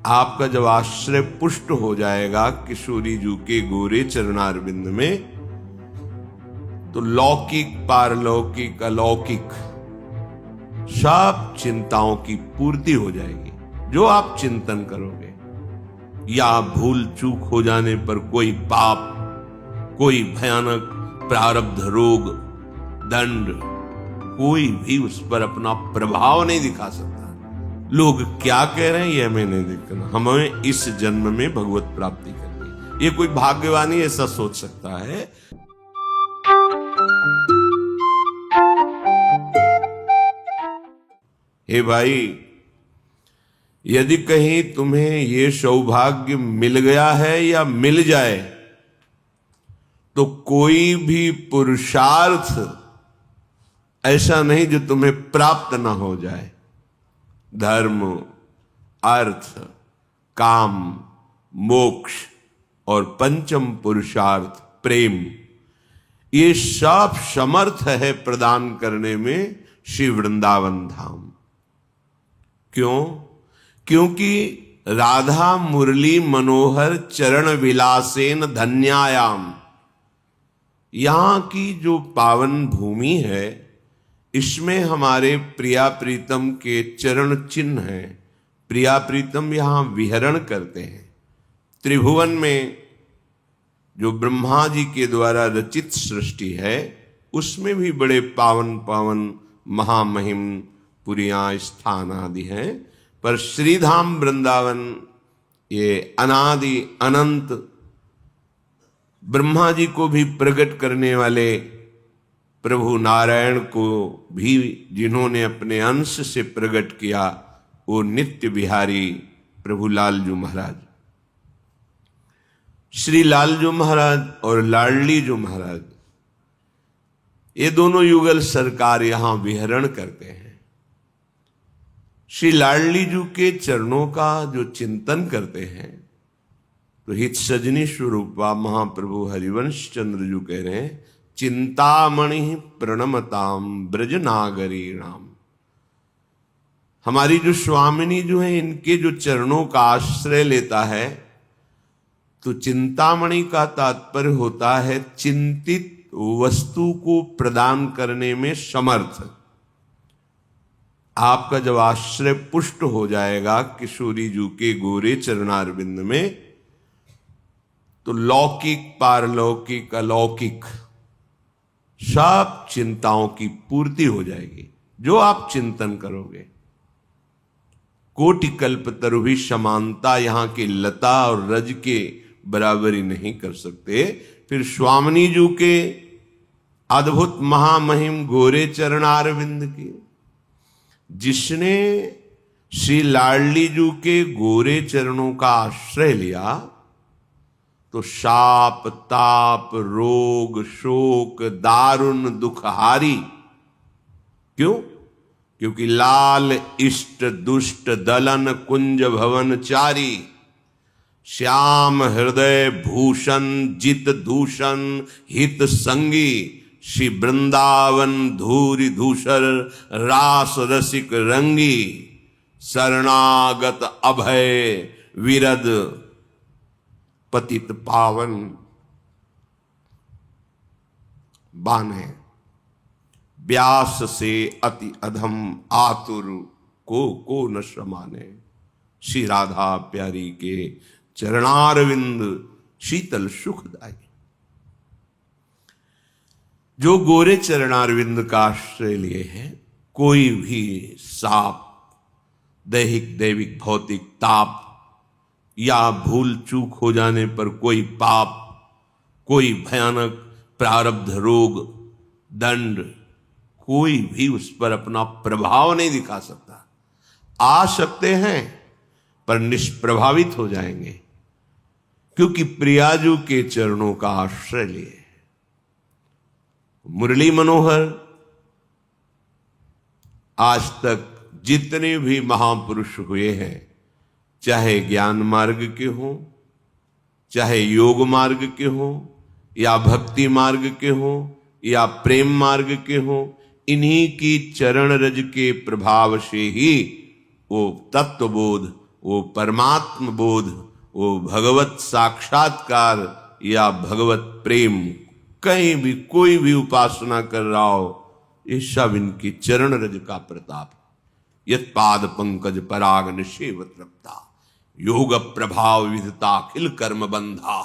आपका जब आश्रय पुष्ट हो जाएगा किशोरी जू के गोरे चरणारविंद में, तो लौकिक, पारलौकिक, अलौकिक सब चिंताओं की पूर्ति हो जाएगी जो आप चिंतन करोगे। या भूल चूक हो जाने पर कोई पाप, कोई भयानक प्रारब्ध रोग, दंड, कोई भी उस पर अपना प्रभाव नहीं दिखा सकता। लोग क्या कह रहे हैं यह हमें नहीं देखना, हमें इस जन्म में भगवत प्राप्ति करनी। ये कोई भाग्यवानी ऐसा सोच सकता है? हे भाई, यदि कहीं तुम्हें ये सौभाग्य मिल गया है या मिल जाए, तो कोई भी पुरुषार्थ ऐसा नहीं जो तुम्हें प्राप्त ना हो जाए। धर्म, अर्थ, काम, मोक्ष और पंचम पुरुषार्थ प्रेम, ये सब समर्थ है प्रदान करने में श्री वृंदावन धाम। क्यों? क्योंकि राधा मुरली मनोहर चरण विलासेन धन्यायाम, यहां की जो पावन भूमि है, इसमें हमारे प्रिया प्रीतम के चरण चिन्ह हैं। प्रिया प्रीतम यहां विहरण करते हैं। त्रिभुवन में जो ब्रह्मा जी के द्वारा रचित सृष्टि है, उसमें भी बड़े पावन पावन महामहिम पुरियां स्थान आदि हैं, पर श्रीधाम वृंदावन ये अनादि अनंत ब्रह्मा जी को भी प्रकट करने वाले प्रभु नारायण को भी जिन्होंने अपने अंश से प्रकट किया, वो नित्य बिहारी प्रभु लालजू महाराज। श्री लालजू महाराज और लाडलीजू महाराज, ये दोनों युगल सरकार यहां विहरण करते हैं। श्री लाडलीजू के चरणों का जो चिंतन करते हैं, तो हित सजनी स्वरूपा महाप्रभु हरिवंश चंद्र जू कह रहे हैं, चिंतामणि प्रणमताम ब्रज नागरीणाम। हमारी जो स्वामिनी जो है, इनके जो चरणों का आश्रय लेता है, तो चिंतामणि का तात्पर्य होता है चिंतित वस्तु को प्रदान करने में समर्थ। आपका जब आश्रय पुष्ट हो जाएगा किशोरी जू के गोरे चरणारविंद में, तो लौकिक, पारलौकिक, अलौकिक सब चिंताओं की पूर्ति हो जाएगी जो आप चिंतन करोगे। कोटि कल्प तरु भी समानता यहां के लता और रज के बराबरी नहीं कर सकते। फिर स्वामिनी जू के अद्भुत महामहिम गोरे चरणारविंद की, जिसने श्री लाडली जू के गोरे चरणों का आश्रय लिया, तो शाप, ताप, रोग, शोक, दारुण दुखहारी। क्यों? क्योंकि लाल इष्ट दुष्ट दलन कुंज भवन चारी, श्याम हृदय भूषण जित दूषण हित संगी, श्री वृंदावन धूरि धूसर रास रसिक रंगी, शरणागत अभय विरद पतित पावन बाने, व्यास से अति अधम आतुर को न श्रमाने। श्री राधा प्यारी के चरणारविंद शीतल सुखदाई। जो गोरे चरणारविंद का आश्रय लिए हैं, कोई भी साप, दैहिक दैविक भौतिक ताप या भूल चूक हो जाने पर कोई पाप, कोई भयानक प्रारब्ध रोग, दंड, कोई भी उस पर अपना प्रभाव नहीं दिखा सकता। आ सकते हैं पर निष्प्रभावित हो जाएंगे, क्योंकि प्रियाजू के चरणों का आश्रय लिए। मुरली मनोहर आज तक जितने भी महापुरुष हुए हैं, चाहे ज्ञान मार्ग के हों, चाहे योग मार्ग के हों, या भक्ति मार्ग के हों, या प्रेम मार्ग के हों, इन्हीं की चरण रज के प्रभाव से ही वो तत्वबोध, वो परमात्म बोध, वो भगवत साक्षात्कार या भगवत प्रेम, कहीं भी कोई भी उपासना कर रहा हो, ये सब इनकी चरण रज का प्रताप। यत पाद पंकज पराग निषेव तृप्ता, योग प्रभाव विधता अखिल कर्म बंधा।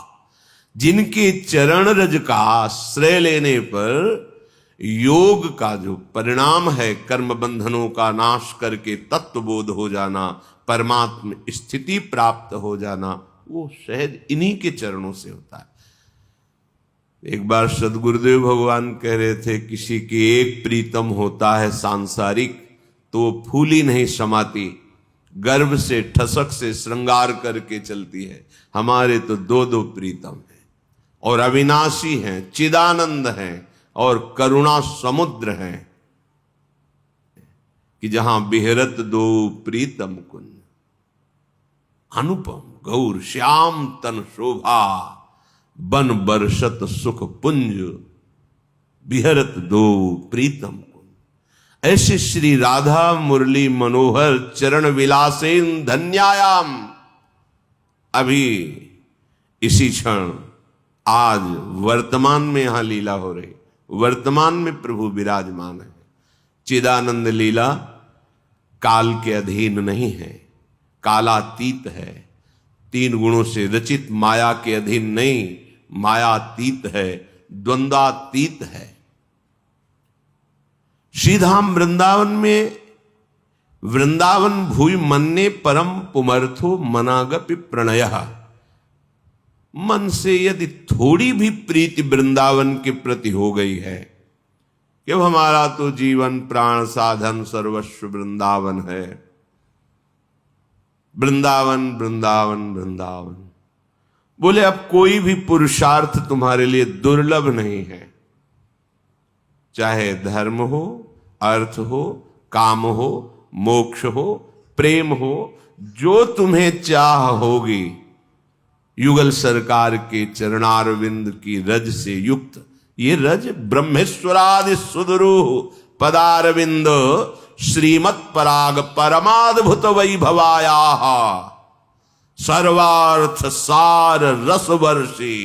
जिनके चरण रज का आश्रय लेने पर योग का जो परिणाम है, कर्म बंधनों का नाश करके तत्वबोध हो जाना, परमात्म स्थिति प्राप्त हो जाना, वो सहज इन्हीं के चरणों से होता है। एक बार सदगुरुदेव भगवान कह रहे थे, किसी की एक प्रीतम होता है सांसारिक, तो फूली नहीं समाती, गर्भ से ठसक से श्रृंगार करके चलती है। हमारे तो दो दो प्रीतम हैं और अविनाशी हैं, चिदानंद हैं और करुणा समुद्र हैं, कि जहां बिहरत दो प्रीतम कुंज, अनुपम गौर श्याम तन शोभा, बन बरसत सुख पुंज, बिहरत दो प्रीतम कुंज। ऐसे श्री राधा मुरली मनोहर चरण विलासेन धन्यायाम। अभी इसी क्षण आज वर्तमान में यहां लीला हो रही, वर्तमान में प्रभु विराजमान है। चिदानंद लीला काल के अधीन नहीं है, कालातीत है, तीन गुणों से रचित माया के अधीन नहीं, मायातीत है, द्वंद्वातीत है। श्रीधाम वृंदावन में वृंदावन भूमि मन्ने परम पुमर्थो मनागपि प्रणय। मन से यदि थोड़ी भी प्रीति वृंदावन के प्रति हो गई है कि हमारा तो जीवन प्राण साधन सर्वस्व वृंदावन है, वृंदावन वृंदावन वृंदावन, बोले अब कोई भी पुरुषार्थ तुम्हारे लिए दुर्लभ नहीं है। चाहे धर्म हो, अर्थ हो, काम हो, मोक्ष हो, प्रेम हो, जो तुम्हें चाह होगी, युगल सरकार के चरणारविंद की रज से युक्त ये रज ब्रह्मेश्वरादि सुदरूह पदारविंद श्रीमत् पराग परमाद्भुत वैभवाया सर्वार्थ सार रसवर्षी,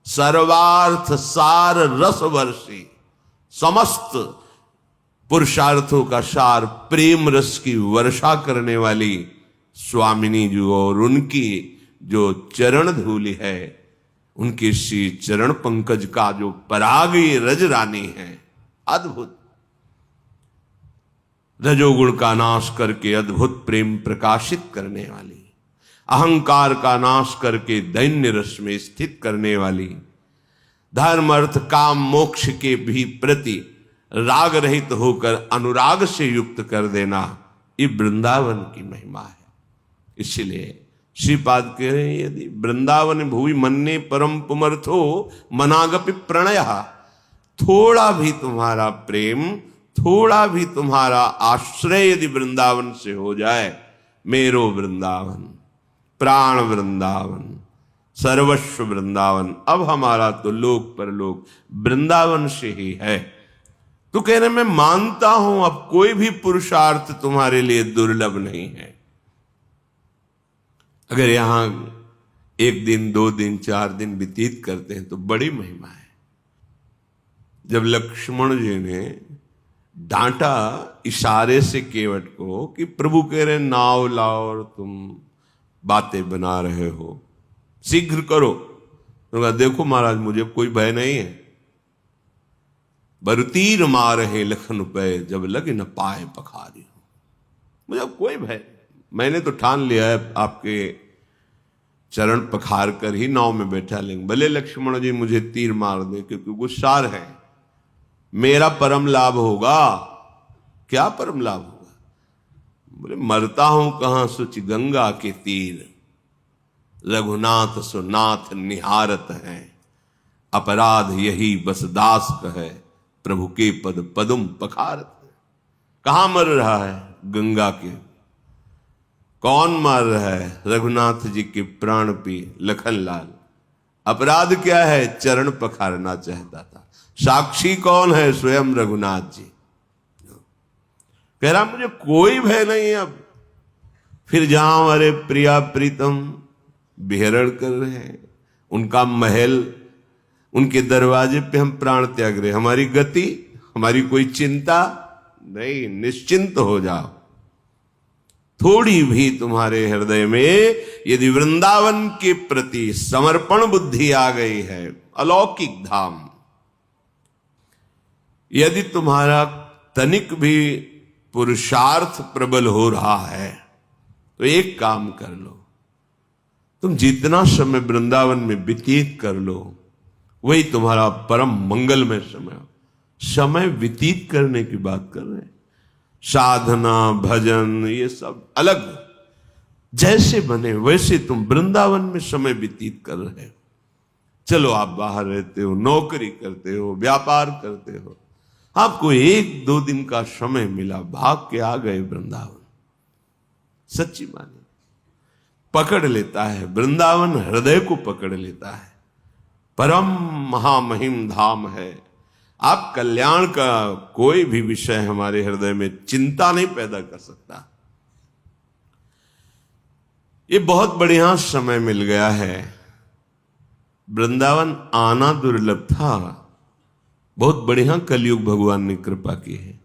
सर्वार्थ सार रसवर्षी, समस्त पुरुषार्थों का सार प्रेम रस की वर्षा करने वाली स्वामिनी जी और उनकी जो चरण धूलि है, उनके श्री चरण पंकज का जो परागी रज रानी है, अद्भुत रजोगुण का नाश करके अद्भुत प्रेम प्रकाशित करने वाली, अहंकार का नाश करके दैन्य रस में स्थित करने वाली, धर्म अर्थ काम मोक्ष के भी प्रति राग रहित होकर अनुराग से युक्त कर देना, ये वृंदावन की महिमा है। इसलिए श्रीपाद कह रहे हैं, यदि वृंदावन भूमि मन्ने परम पुमर्थो मनागपि प्रणय, थोड़ा भी तुम्हारा प्रेम, थोड़ा भी तुम्हारा आश्रय यदि वृंदावन से हो जाए, मेरो वृंदावन, प्राण वृंदावन, सर्वस्व वृंदावन, अब हमारा तो लोक परलोक वृंदावन से ही है। तो कह रहे मैं मानता हूं अब कोई भी पुरुषार्थ तुम्हारे लिए दुर्लभ नहीं है। अगर यहां एक दिन, 2 दिन, 4 दिन व्यतीत करते हैं तो बड़ी महिमा है। जब लक्ष्मण जी ने डांटा इशारे से केवट को कि प्रभु कह रहे नाव लाओ और तुम बातें बना रहे हो, शीघ्र करो, तो कहा देखो महाराज मुझे कोई भय नहीं है, बरुतीर मारे लखन पे जब लगे न पाए पखारी हो, मुझे कोई भय, मैंने तो ठान लिया है आपके चरण पखार कर ही नाव में बैठा लेंगे, भले लक्ष्मण जी मुझे तीर मार दे क्योंकि गुस्सार है, मेरा परम लाभ होगा। क्या परम लाभ होगा? बोले मरता हूं कहां सुच गंगा के तीर, रघुनाथ सुनाथ निहारत है, अपराध यही बस दास कहे, प्रभु के पद पदुम पखारत है। कहां मर रहा है? गंगा के। कौन मार रहा है? रघुनाथ जी के प्राण पी लखनलाल। अपराध क्या है? चरण पखारना चाहता था। साक्षी कौन है? स्वयं रघुनाथ जी। कह रहा मुझे कोई भय नहीं अब, फिर जहां हमारे प्रिया प्रीतम विहरण कर रहे हैं, उनका महल, उनके दरवाजे पे हम प्राण त्याग रहे, हमारी गति, हमारी कोई चिंता नहीं, निश्चिंत हो जाओ। थोड़ी भी तुम्हारे हृदय में यदि वृंदावन के प्रति समर्पण बुद्धि आ गई है, अलौकिक धाम, यदि तुम्हारा तनिक भी पुरुषार्थ प्रबल हो रहा है, तो एक काम कर लो, तुम जितना समय वृंदावन में व्यतीत कर लो, वही तुम्हारा परम मंगलमय समय। समय व्यतीत करने की बात कर रहे हैं, साधना भजन ये सब अलग, जैसे बने वैसे तुम वृंदावन में समय व्यतीत कर रहे हो। चलो आप बाहर रहते हो, नौकरी करते हो, व्यापार करते हो, आपको 1-2 दिन का समय मिला, भाग के आ गए वृंदावन। सच्ची माने पकड़ लेता है वृंदावन, हृदय को पकड़ लेता है। परम महामहिम धाम है। आप कल्याण का कोई भी विषय हमारे हृदय में चिंता नहीं पैदा कर सकता। ये बहुत बढ़िया समय मिल गया है। वृंदावन आना दुर्लभ था, बहुत बढ़िया कलयुग भगवान ने कृपा की है।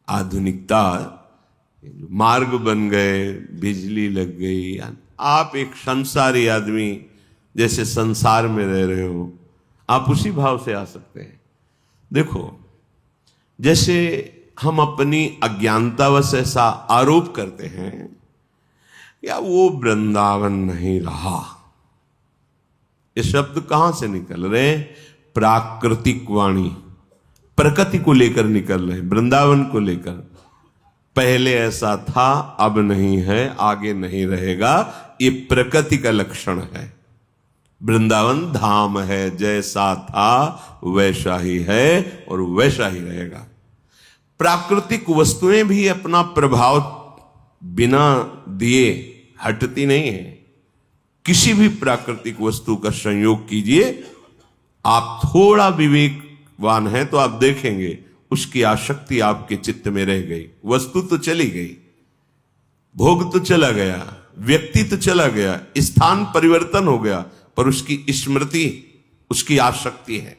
आधुनिकता, मार्ग बन गए, बिजली लग गई, आप एक संसारी आदमी जैसे संसार में रह रहे हो, आप उसी भाव से आ सकते हैं। देखो, जैसे हम अपनी अज्ञानतावश ऐसा आरोप करते हैं या वो वृंदावन नहीं रहा, ये शब्द कहां से निकल रहे हैं? प्राकृतिक वाणी, प्रकृति को लेकर निकल रहे, वृंदावन को लेकर। पहले ऐसा था, अब नहीं है, आगे नहीं रहेगा, ये प्रकृति का लक्षण है। वृंदावन धाम है, जैसा था वैसा ही है और वैसा ही रहेगा। प्राकृतिक वस्तुएं भी अपना प्रभाव बिना दिए हटती नहीं है। किसी भी प्राकृतिक वस्तु का संयोग कीजिए, आप थोड़ा विवेकवान हैं तो आप देखेंगे उसकी आसक्ति आपके चित्त में रह गई। वस्तु तो चली गई, भोग तो चला गया, व्यक्ति तो चला गया, स्थान परिवर्तन हो गया, पर उसकी स्मृति, उसकी आसक्ति है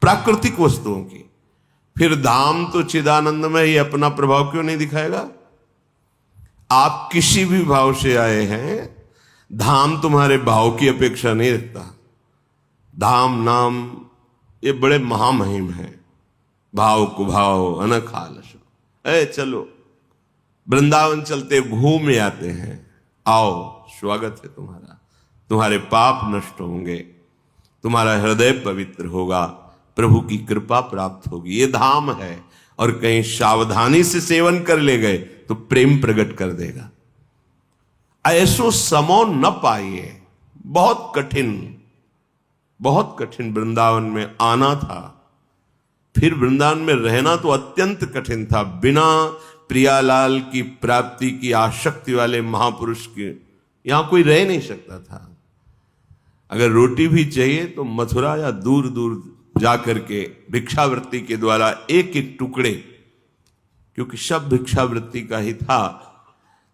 प्राकृतिक वस्तुओं की। फिर धाम तो चिदानंद में ही अपना प्रभाव क्यों नहीं दिखाएगा? आप किसी भी भाव से आए हैं, धाम तुम्हारे भाव की अपेक्षा नहीं रखता। धाम नाम ये बड़े महामहिम है। भाव कुभाव अनखालस, चलो वृंदावन चलते घूम आते हैं, आओ स्वागत है तुम्हारा। तुम्हारे पाप नष्ट होंगे, तुम्हारा हृदय पवित्र होगा, प्रभु की कृपा प्राप्त होगी। ये धाम है, और कहीं सावधानी से सेवन कर ले गए तो प्रेम प्रकट कर देगा। ऐसो समो न पाइए, बहुत कठिन, बहुत कठिन वृंदावन में आना था। फिर वृंदावन में रहना तो अत्यंत कठिन था। बिना प्रियालाल की प्राप्ति की आसक्ति वाले महापुरुष के यहां कोई रह नहीं सकता था। अगर रोटी भी चाहिए तो मथुरा या दूर दूर जाकर के भिक्षावृत्ति के द्वारा एक एक टुकड़े, क्योंकि सब भिक्षावृत्ति का ही था।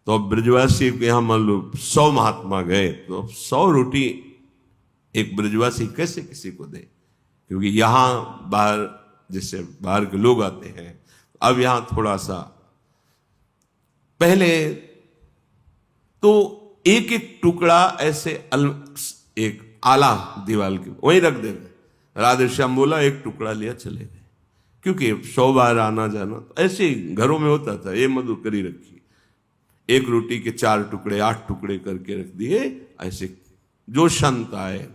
तो अब ब्रजवासी के यहां मान लो 100 महात्मा गए तो 100 रोटी एक ब्रजवासी कैसे किसी को दे? क्योंकि यहां बाहर, जैसे बाहर के लोग आते हैं, अब यहां थोड़ा सा, पहले तो एक एक टुकड़ा ऐसे एक आला दीवाल के वहीं रख देते। राधे श्याम बोला, एक टुकड़ा लिया चले गए, क्योंकि 100 बार आना जाना तो ऐसे घरों में होता था। ये मधुकरी रखी, एक रोटी के 4 टुकड़े 8 टुकड़े करके रख दिए। ऐसे जो संत आए,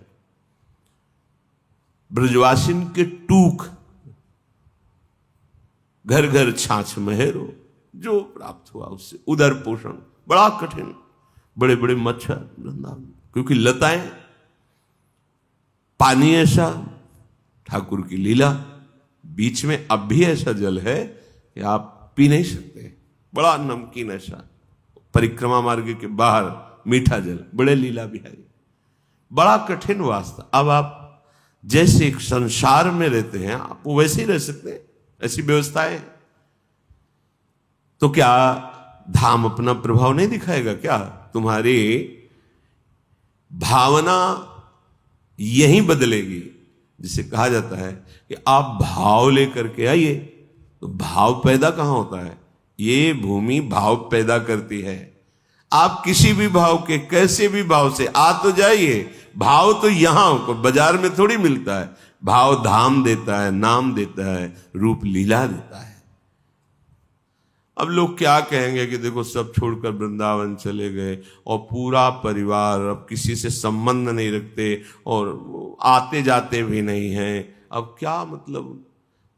ब्रजवासिन के टूक, घर घर छाछ महेरो, जो प्राप्त हुआ उससे उदर पोषण बड़ा कठिन। बड़े बड़े मच्छर वृंदावन, क्योंकि लताएं, पानी ऐसा, ठाकुर की लीला, बीच में अब भी ऐसा जल है कि आप पी नहीं सकते, बड़ा नमकीन ऐसा, परिक्रमा मार्ग के बाहर मीठा जल, बड़े लीला बिहारी, बड़ा कठिन वास्ता। अब आप जैसे एक संसार में रहते हैं, आप वैसे ही रह सकते हैं, ऐसी व्यवस्था है। तो क्या धाम अपना प्रभाव नहीं दिखाएगा क्या? तुम्हारी भावना यही बदलेगी। जिसे कहा जाता है कि आप भाव लेकर के आइए। तो भाव पैदा कहां होता है? ये भूमि भाव पैदा करती है। आप किसी भी भाव के, कैसे भी भाव से आ तो जाइए। भाव तो यहां बाजार में थोड़ी मिलता है। भाव धाम देता है, नाम देता है, रूप लीला देता है। अब लोग क्या कहेंगे कि देखो सब छोड़कर वृंदावन चले गए और पूरा परिवार अब किसी से संबंध नहीं रखते और आते जाते भी नहीं हैं। अब क्या मतलब,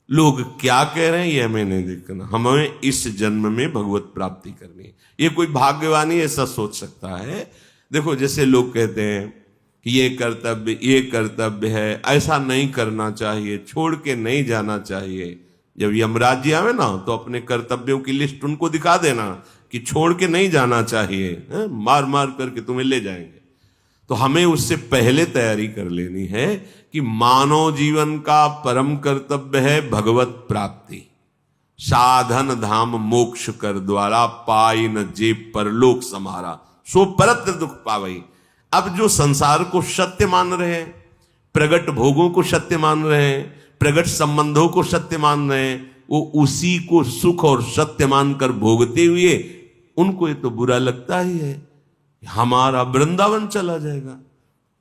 लोग क्या कह रहे हैं ये हमें नहीं देखना। हमें इस जन्म में भगवत प्राप्ति करनी है। ये कोई भाग्यवानी ऐसा सोच सकता है? देखो जैसे लोग कहते हैं कि ये कर्तव्य है, ऐसा नहीं करना चाहिए, छोड़ के नहीं जाना चाहिए। जब यमराज जी आवे ना तो अपने कर्तव्यों की लिस्ट उनको दिखा देना कि छोड़ के नहीं जाना चाहिए, मार मार करके तुम्हें ले जाएंगे। तो हमें उससे पहले तैयारी कर लेनी है कि मानव जीवन का परम कर्तव्य है भगवत प्राप्ति। साधन धाम मोक्ष कर द्वारा, पाई न जेब परलोक समारा, सो परत्र दुख पावई। अब जो संसार को सत्य मान रहे हैं, प्रगट भोगों को सत्य मान रहे हैं, प्रगट संबंधों को सत्य मान रहे हैं, वो उसी को सुख और सत्य मानकर भोगते हुए उनको ये तो बुरा लगता ही है, हमारा वृंदावन चला जाएगा।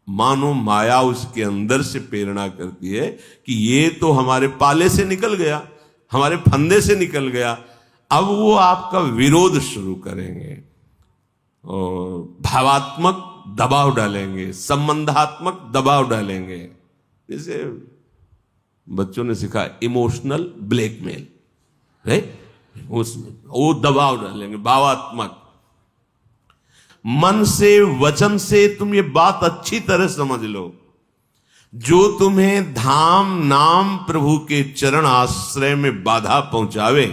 मानो माया उसके अंदर से प्रेरणा करती है कि ये तो हमारे पाले से निकल गया, हमारे फंदे से निकल गया। अब वो आपका विरोध शुरू करेंगे और भावात्मक दबाव डालेंगे, संबंधात्मक दबाव डालेंगे। जैसे बच्चों ने सिखा इमोशनल ब्लैकमेल, राइट? वो दबाव डालेंगे भावात्मक। मन से, वचन से तुम ये बात अच्छी तरह समझ लो, जो तुम्हें धाम नाम प्रभु के चरण आश्रय में बाधा पहुंचावे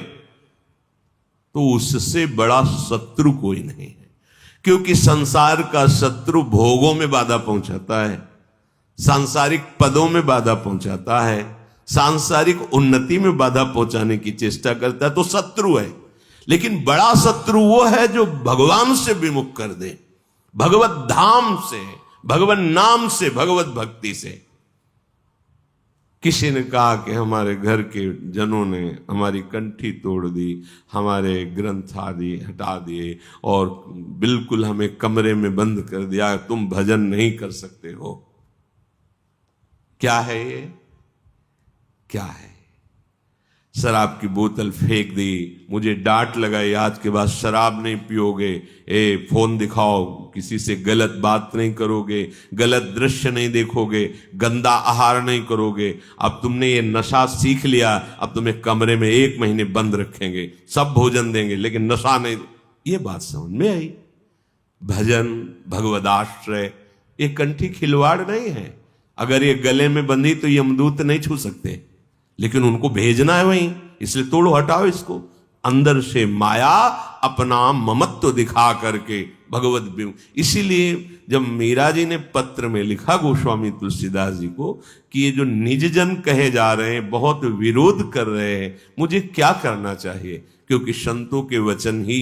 तो उससे बड़ा शत्रु कोई नहीं है। क्योंकि संसार का शत्रु भोगों में बाधा पहुंचाता है, सांसारिक पदों में बाधा पहुंचाता है, सांसारिक उन्नति में बाधा पहुंचाने की चेष्टा करता है, तो शत्रु है। लेकिन बड़ा शत्रु वो है जो भगवान से विमुख कर दे, भगवत धाम से, भगवत नाम से, भगवत भक्ति से। किसी ने कहा कि हमारे घर के जनों ने हमारी कंठी तोड़ दी, हमारे ग्रंथ आदि हटा दिए और बिल्कुल हमें कमरे में बंद कर दिया, तुम भजन नहीं कर सकते हो। क्या है ये? क्या है? शराब की बोतल फेंक दी, मुझे डांट लगाई, आज के बाद शराब नहीं पियोगे, फोन दिखाओ, किसी से गलत बात नहीं करोगे, गलत दृश्य नहीं देखोगे, गंदा आहार नहीं करोगे। अब तुमने ये नशा सीख लिया, अब तुम्हें कमरे में 1 महीने बंद रखेंगे, सब भोजन देंगे लेकिन नशा नहीं। ये बात समझ में आई? भजन, भगवदाश्रय, ये कंठी खिलवाड़ नहीं है। अगर ये गले में बंधी तो यमदूत नहीं छू सकते, लेकिन उनको भेजना है वहीं, इसलिए तोड़ो, हटाओ इसको। अंदर से माया अपना ममत्व दिखा करके भगवत विमुख। इसीलिए जब मीरा जी ने पत्र में लिखा गोस्वामी तुलसीदास जी को कि ये जो निज जन कहे जा रहे हैं, बहुत विरोध कर रहे हैं, मुझे क्या करना चाहिए? क्योंकि संतों के वचन ही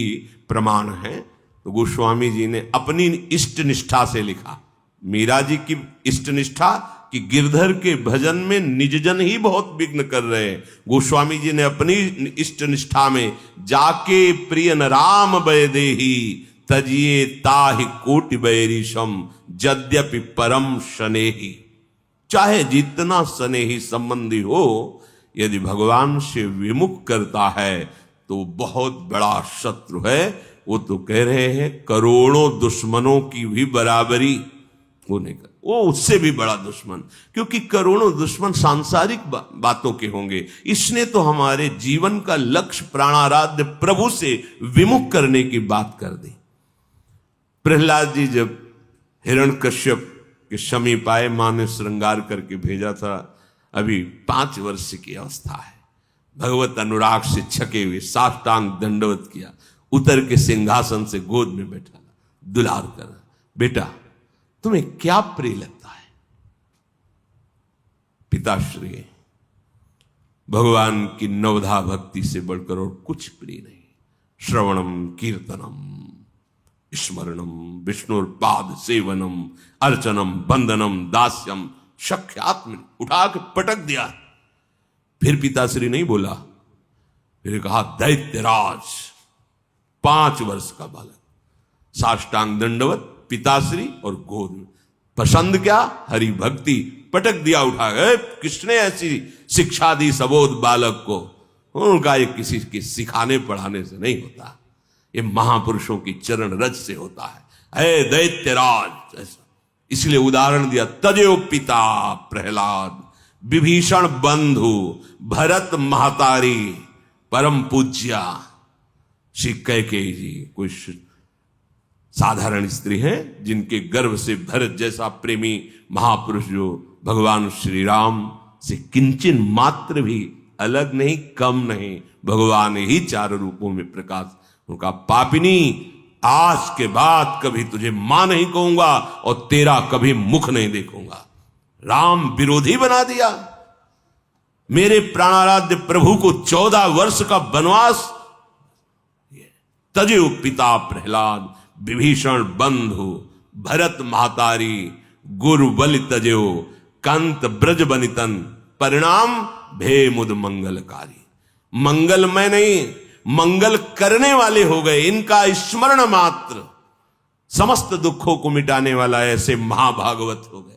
प्रमाण है। तो गोस्वामी जी ने अपनी इष्ट निष्ठा से लिखा। मीरा जी की इष्ट निष्ठा कि गिरधर के भजन में निजजन ही बहुत विघ्न कर रहे हैं। गोस्वामी जी ने अपनी इष्ट निष्ठा में जाके प्रिय न राम बय देही, तजिए ताहि कोटि बैरिशम, यद्यपि परम स्नेही। चाहे जितना स्नेही संबंधी हो, यदि भगवान से विमुख करता है तो बहुत बड़ा शत्रु है। वो तो कह रहे हैं करोड़ों दुश्मनों की भी बराबरी वो नहीं कर, वो उससे भी बड़ा दुश्मन, क्योंकि करोड़ों दुश्मन सांसारिक बातों के होंगे। इसने तो हमारे जीवन का लक्ष्य प्राणाराध्य प्रभु से विमुख करने की बात कर दी। प्रहलाद जी जब हिरण्यकश्यप के समीप आए, मां ने श्रृंगार करके भेजा था, अभी 5 वर्ष की अवस्था है, भगवत अनुराग से छके हुए साष्टांग दंडवत किया, उतर के सिंहासन से गोद में बैठा, दुलार कर, बेटा तुम्हें क्या प्रिय लगता है? पिताश्री, भगवान की नवधा भक्ति से बढ़कर और कुछ प्रिय नहीं। श्रवणम कीर्तनम स्मरणम विष्णुर्पाद सेवनम अर्चनम बंदनम दास्यम शक्यात्म, उठा के पटक दिया। फिर पिताश्री नहीं बोला, फिर कहा दैत्यराज 5 वर्ष का बालक, साष्टांग दंडवत, पिताश्री और गोद। पसंद क्या? हरि भक्ति। पटक दिया उठा गए। किसने ऐसी शिक्षा दी सबोध बालक को? उनका ये किसी के सिखाने पढ़ाने से नहीं होता, ये महापुरुषों की चरण रज से होता है। हे दैत्यराज, ऐसा इसलिए उदाहरण दिया। तजो पिता प्रहलाद, विभीषण बंधु, भरत महतारी, परम पूज्या श्री कैकेयी जी कोई साधारण स्त्री है जिनके गर्भ से भरत जैसा प्रेमी महापुरुष, जो भगवान श्री राम से किंचन मात्र भी अलग नहीं, कम नहीं, भगवान ही 4 रूपों में प्रकाश। उनका पापिनी, आज के बाद कभी तुझे मां नहीं कहूंगा और तेरा कभी मुख नहीं देखूंगा। राम विरोधी बना दिया। मेरे प्राणाराध्य प्रभु को 14 वर्ष का वनवास। तजो पिता प्रहलाद, विभीषण बंधु, भरत महतारी, गुरु बलि तजो, कंत ब्रज बनितन, परिणाम भे मुद मंगलकारी। मंगलमय नहीं, मंगल करने वाले हो गए। इनका स्मरण मात्र समस्त दुखों को मिटाने वाला ऐसे महाभागवत हो गए।